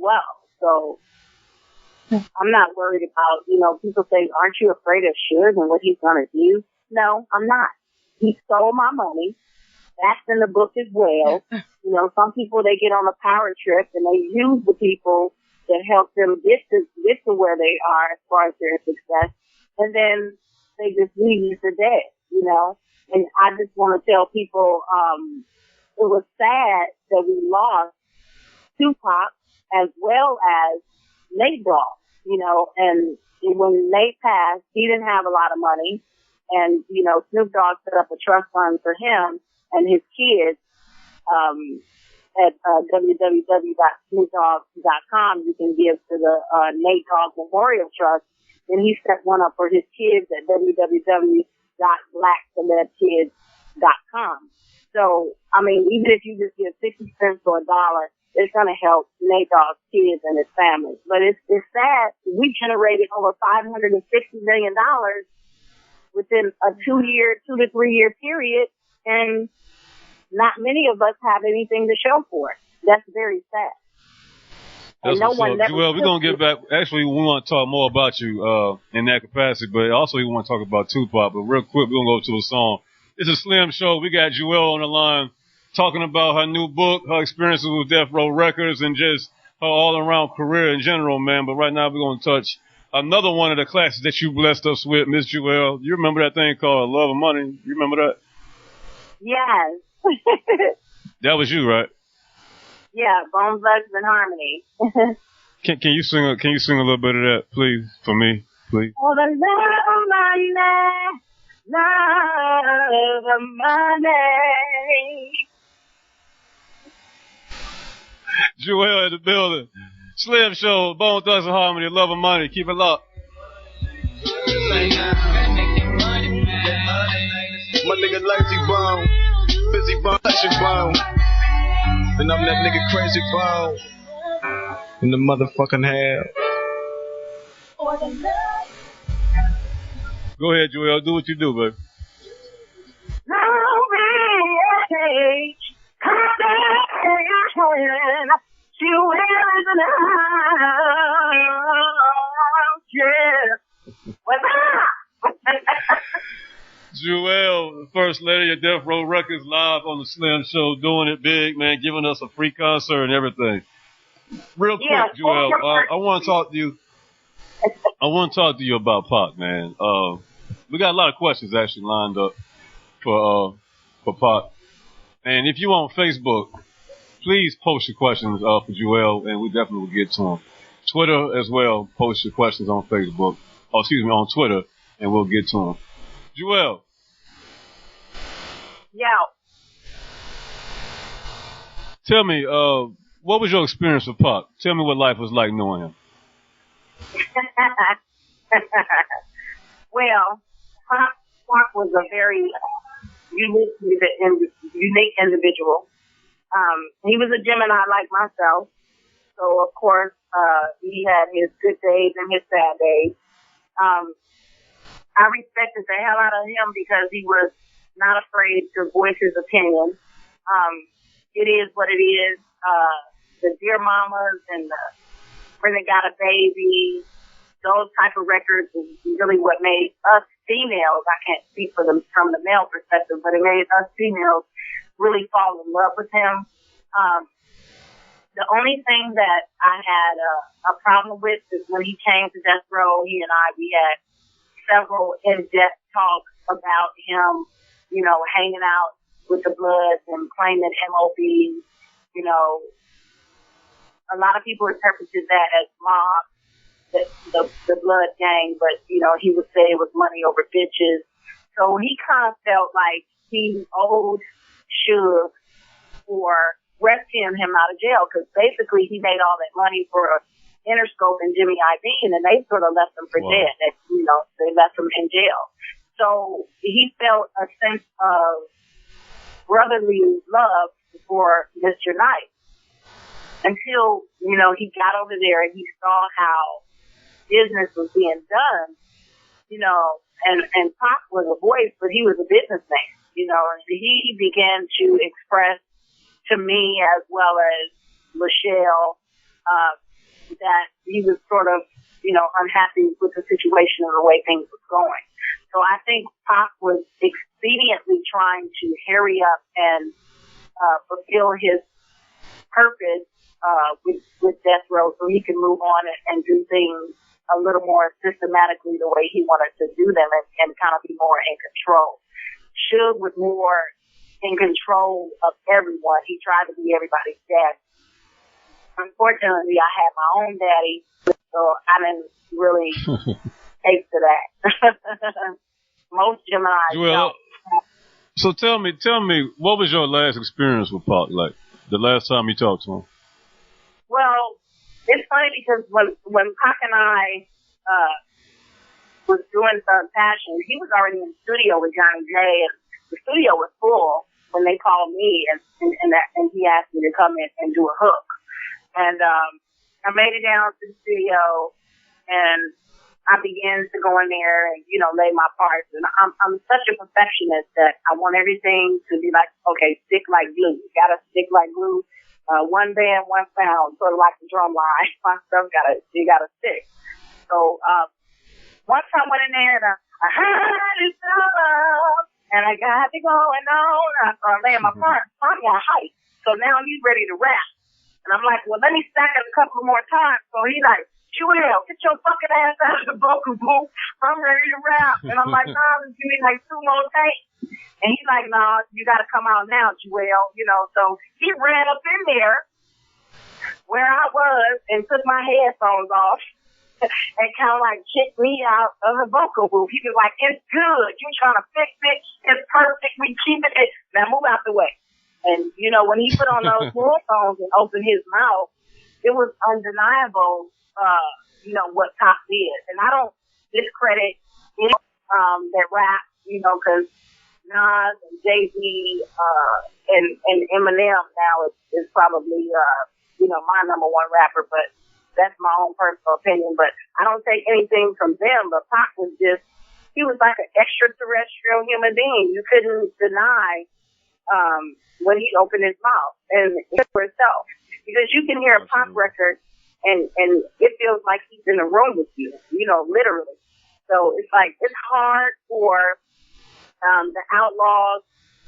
well. So I'm not worried about, you know, people say, aren't you afraid of Suge and what he's going to do? No, I'm not. He stole my money. That's in the book as well. You know, some people, they get on a power trip and they use the people that help them get to where they are as far as their success. And then they just leave you for dead, you know. And I just want to tell people, it was sad that we lost Tupac as well as Nate Dogg, you know, and when Nate passed, he didn't have a lot of money. And, you know, Snoop Dogg set up a trust fund for him and his kids, at www.snoopdogg.com. You can give to the Nate Dogg Memorial Trust. And he set one up for his kids at www.blackcelebkids.com. So, I mean, even if you just give 50 cents or $1, it's going to help Nate Dogg's kids and his family. But it's sad. We generated over $560 million within a 2 to 3 year period, and not many of us have anything to show for it. That's very sad. That's what's up. Jewell, we're going to get back. Actually, we want to talk more about you in that capacity, but also we want to talk about Tupac. But real quick, we're going to go to a song. It's a Slim Show. We got Jewell on the line talking about her new book, her experiences with Death Row Records, and just her all-around career in general, man. But right now, we're going to touch another one of the classics that you blessed us with, Miss Jewell. You remember that thing called Love and Money? You remember that? Yes. That was you, right? Yeah, Bone Thugs and Harmony. Can you sing a little bit of that, please, for me, please? Oh, the love of money, love of money. Jewell in the building. Slim Show, Bone Thugs and Harmony, Love and Money. Keep it locked. My nigga Lazy Bone, busy bone, touching bone. And I'm that nigga Crazy Bone in the motherfucking hell. Go ahead, Jewell. Do what you do, baby. Jewell, First Lady of Death Row Records, live on the Slim Show, doing it big, man, giving us a free concert and everything. Real quick, Jewell, I want to talk to you. I want to talk to you about Pac, man. We got a lot of questions actually lined up for Pac. And if you on Facebook, please post your questions for Jewell, and we definitely will get to them. Twitter as well, post your questions on Facebook. On Twitter, and we'll get to them. Jewell. Yeah. Tell me, what was your experience with Pac? Tell me what life was like knowing him. Well, Pac was a very unique individual. He was a Gemini like myself. So, of course, he had his good days and his bad days. I respected the hell out of him because he was not afraid to voice his opinion. It is what it is. The Dear Mamas and the When They Got a Baby, those type of records is really what made us females, I can't speak for them from the male perspective, but it made us females really fall in love with him. The only thing that I had a problem with is when he came to Death Row, we had several in-depth talks about him, you know, hanging out with the Bloods and claiming MOB. You know, a lot of people interpreted that as mob, the Blood gang, but, you know, he would say it was money over bitches. So he kind of felt like he owed Suge for rescuing him out of jail, because basically he made all that money for Interscope and Jimmy Iovine, and they sort of left him for dead. You know, they left him in jail. So he felt a sense of brotherly love for Mr. Knight until, you know, he got over there and he saw how business was being done, you know, and Pac was a voice, but he was a businessman, you know, and he began to express to me as well as Michelle, that he was sort of, unhappy with the situation and the way things was going. So I think Pac was expediently trying to hurry up and fulfill his purpose with Death Row so he can move on and do things a little more systematically the way he wanted to do them and kind of be more in control. Suge was more in control of everyone. He tried to be everybody's dad. Unfortunately, I had my own daddy, so I didn't really take to that. Most Geminis Jewell, don't. so tell me, what was your last experience with Pac like? The last time you talked to him? Well, it's funny because when Pac and I was doing Thug Passion, he was already in the studio with Johnny J, and the studio was full when they called me, and he asked me to come in and do a hook. And I made it down to the studio, and I began to go in there and, lay my parts. And I'm such a perfectionist that I want everything to be like, okay, stick like glue. You gotta stick like glue. One band, one sound, sort of like the drum line. My stuff you gotta stick. So, once I went in there and I heard it love, and I got it going on, I started laying my parts. I'm on hype. So now he's ready to rap. And I'm like, well, let me stack it a couple more times. So he's like, Jewell, get your fucking ass out of the vocal booth. I'm ready to rap. And I'm like, nah, give me like 2 more takes. And he's like, nah, you got to come out now, Jewell. So he ran up in there where I was and took my headphones off and kind of like kicked me out of the vocal booth. He was like, it's good. You trying to fix it. It's perfect. We keep it. Now move out the way. And, when he put on those headphones and opened his mouth, it was undeniable, what Pac did. And I don't discredit that rap, because Nas and Jay-Z, and Eminem now is probably, my number one rapper, but that's my own personal opinion. But I don't take anything from them, but Pac was he was like an extraterrestrial human being. You couldn't deny, when he opened his mouth and for itself, because you can hear a Pac record and it feels like he's in a room with you, literally. So it's like, it's hard for, the Outlaws,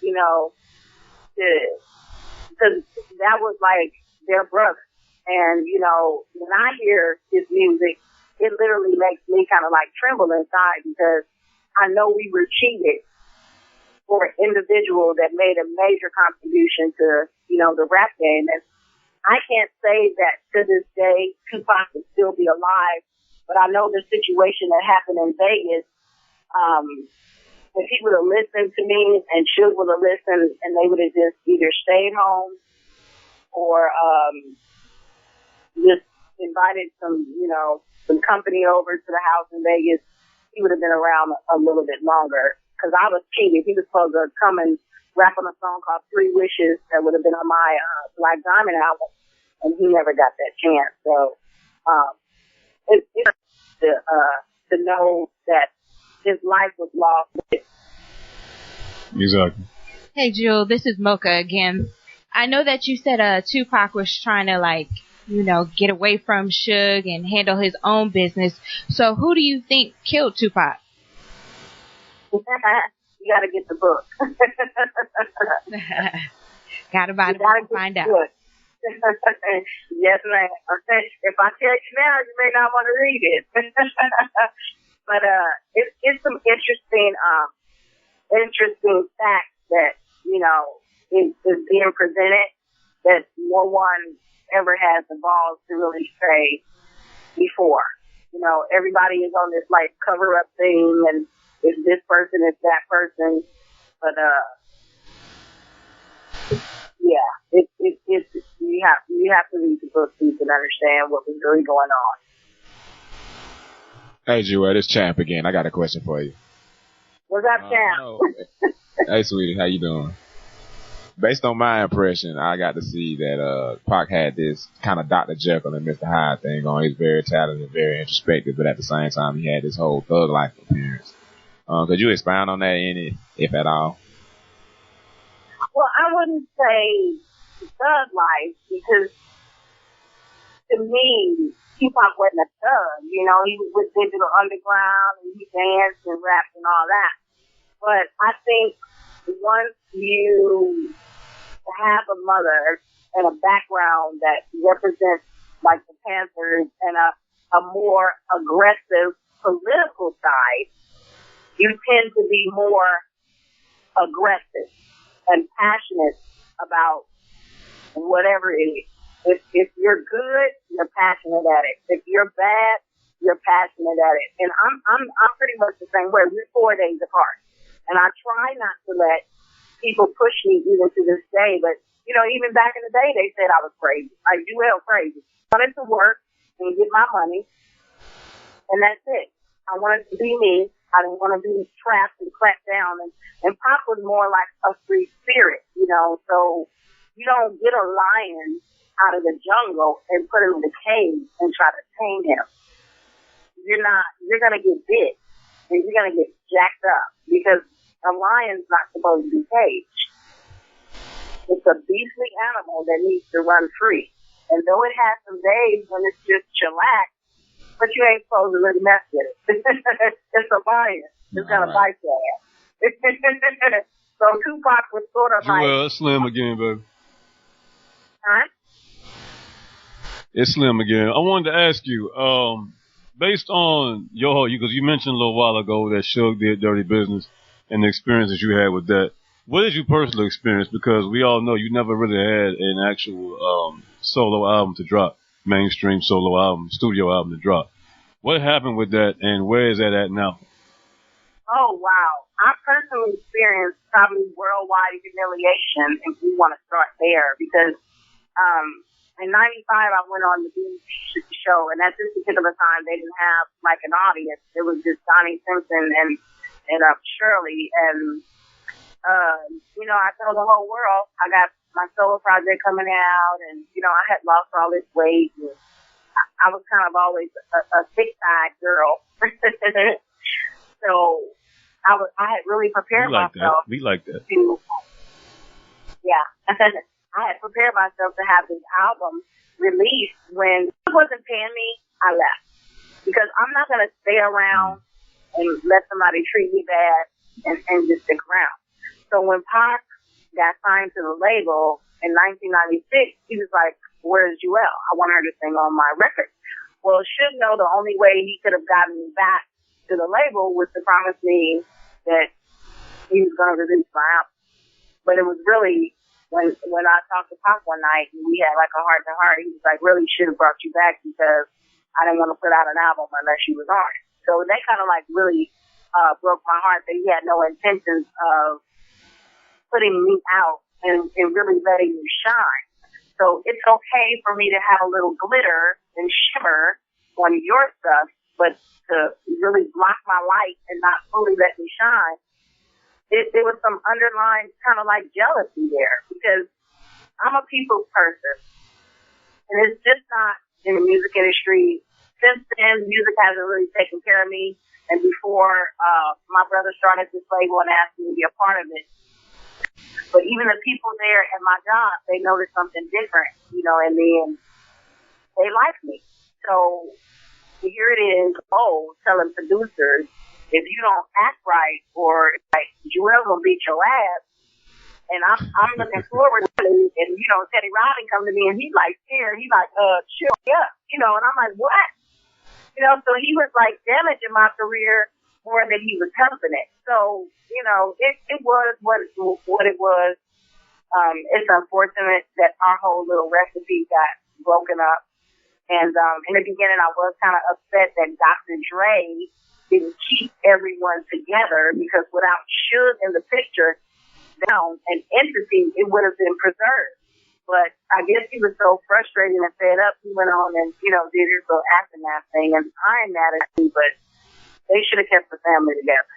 because that was like their brother. And, when I hear his music, it literally makes me kind of like tremble inside because I know we were cheated for an individual that made a major contribution to, the rap game. And I can't say that to this day Tupac would still be alive, but I know the situation that happened in Vegas, if he would have listened to me and Suge would have listened and they would have just either stayed home or just invited some company over to the house in Vegas, he would have been around a little bit longer. Because I was cheated. He was supposed to come and rap on a song called 3 Wishes that would have been on my Black Diamond album, and he never got that chance. So it's to know that his life was lost. Exactly. Hey, Jewel, this is Mocha again. I know that you said Tupac was trying to get away from Suge and handle his own business. So who do you think killed Tupac? You gotta get the book. Gotta buy the book and find out. Yes, ma'am. If I tell you now, you may not want to read it. But it's some interesting facts that is being presented that no one ever has the balls to really say before. Everybody is on this like cover up thing and it's this person, it's that person, but it's you have to read the book so you can understand what was really going on. Hey, Jewell, it's Champ again. I got a question for you. What's up, Champ? Hey, sweetie, how you doing? Based on my impression, I got to see that Pac had this kind of Dr. Jekyll and Mr. Hyde thing on. He's very talented, very introspective, but at the same time, he had this whole thug life appearance. Could you expound on that any, if at all? Well, I wouldn't say thug life because to me, Tupac wasn't a thug. You know, he was with Digital Underground and he danced and rapped and all that. But I think once you have a mother and a background that represents like the Panthers and a more aggressive political side, you tend to be more aggressive and passionate about whatever it is. If you're good, you're passionate at it. If you're bad, you're passionate at it. And I'm pretty much the same way. We're 4 days apart. And I try not to let people push me even to this day. But, you know, even back in the day, they said I was crazy. Like, Jewell crazy. I wanted to work and get my money. And that's it. I wanted to be me. I didn't want to be trapped and clamped down. And Pop was more like a free spirit, you know. So you don't get a lion out of the jungle and put him in the cage and try to tame him. You're going to get bit and you're going to get jacked up because a lion's not supposed to be caged. It's a beastly animal that needs to run free. And though it has some days when it's just chillax, but you ain't supposed to really mess with it. It's a lion. It's going to bite your ass. So Tupac was sort of like... Jewell, it's Slim again, baby. Huh? It's Slim again. I wanted to ask you, based on because you mentioned a little while ago that Suge did Dirty Business and the experiences you had with that. What did you personally experience? Because we all know you never really had an actual solo album to drop, mainstream solo album, studio album to drop. What happened with that, and where is that at now? Oh, wow. I personally experienced probably worldwide humiliation, if we want to start there, because in 95, I went on the BET show, and at this particular time, they didn't have, like, an audience. It was just Donnie Simpson and Shirley, and, you know, I told the whole world I got my solo project coming out, and, you know, I had lost all this weight, and I was kind of always a thick-eyed girl. So I had really prepared myself. We like that. Yeah. I had prepared myself to have this album released. When it wasn't paying me, I left. Because I'm not going to stay around and let somebody treat me bad and just stick around. So when Pac got signed to the label in 1996, he was like, "Where's Jewell? I want her to sing on my record." Well, should know the only way he could have gotten me back to the label was to promise me that he was going to release my album. But it was really, when I talked to Pac one night and we had like a heart to heart, he was like, "Really should have brought you back because I didn't want to put out an album unless you was on it." So that kind of like really broke my heart that he had no intentions of putting me out and really letting me shine. So it's okay for me to have a little glitter and shimmer on your stuff, but to really block my light and not fully let me shine, there was some underlying kind of like jealousy there because I'm a people's person. And it's just not in the music industry. Since then, music hasn't really taken care of me. And before my brother started this label and asked me to be a part of it, but even the people there at my job, they noticed something different, you know, and then they like me. So here it is, telling producers, if you don't act right or like Jewell gonna beat your ass, and I'm looking forward to it, and you know, Teddy Riley come to me and he's like scared, he's like, chill up, you know, and I'm like, what? You know, so he was like damaging my career more than he was helping it. So, you know, it was what it was. It's unfortunate that our whole little recipe got broken up. And in the beginning, I was kind of upset that Dr. Dre didn't keep everyone together because without Suge in the picture, down an entity, it would have been preserved. But I guess he was so frustrated and fed up, he went on and, you know, did his little aftermath thing. And I ain't mad at him, but they should have kept the family together.